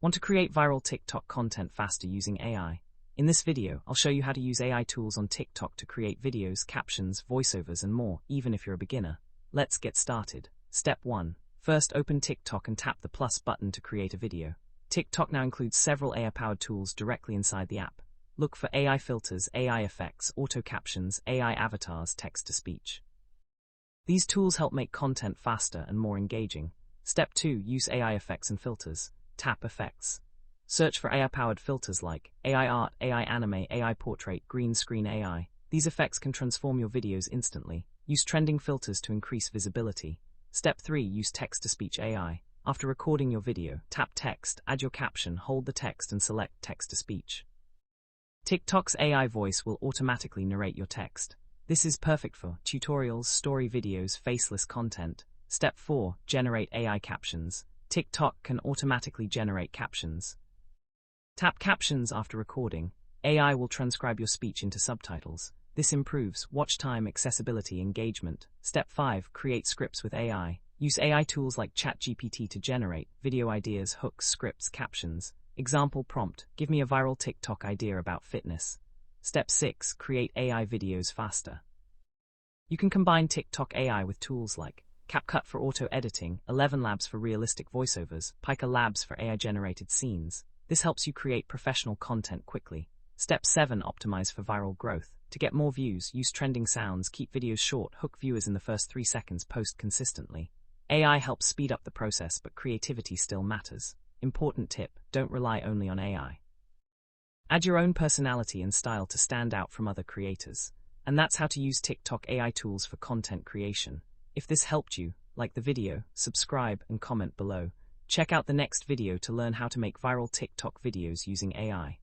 Want to create viral TikTok content faster using AI? In this video, I'll show you how to use AI tools on TikTok to create videos, captions, voiceovers, and more, even if you're a beginner. Let's get started. Step 1. First, open TikTok and tap the plus button to create a video. TikTok now includes several AI-powered tools directly inside the app. Look for AI filters, AI effects, auto captions, AI avatars, text-to-speech. These tools help make content faster and more engaging. Step 2. Use AI effects and filters. Tap Effects. Search for AI-powered filters like AI art, AI anime, AI portrait, green screen AI. These effects can transform your videos instantly. Use trending filters to increase visibility. Step 3. Use text-to-speech AI. After recording your video, tap Text, add your caption, hold the text and select Text-to-speech. TikTok's AI voice will automatically narrate your text. This is perfect for tutorials, story videos, faceless content. Step 4. Generate AI captions. TikTok can automatically generate captions. Tap Captions after recording. AI will transcribe your speech into subtitles. This improves watch time, accessibility, engagement. Step 5. Create scripts with AI. Use AI tools like ChatGPT to generate video ideas, hooks, scripts, captions. Example prompt: give me a viral TikTok idea about fitness. Step 6. Create AI videos faster. You can combine TikTok AI with tools like CapCut for auto editing, 11 Labs for realistic voiceovers, Pika Labs for AI-generated scenes. This helps you create professional content quickly. Step 7. Optimize for viral growth. To get more views, use trending sounds, keep videos short, hook viewers in the first 3 seconds, post consistently. AI helps speed up the process, but creativity still matters. Important tip: don't rely only on AI. Add your own personality and style to stand out from other creators. And that's how to use TikTok AI tools for content creation. If this helped you, like the video, subscribe, and comment below. Check out the next video to learn how to make viral TikTok videos using AI.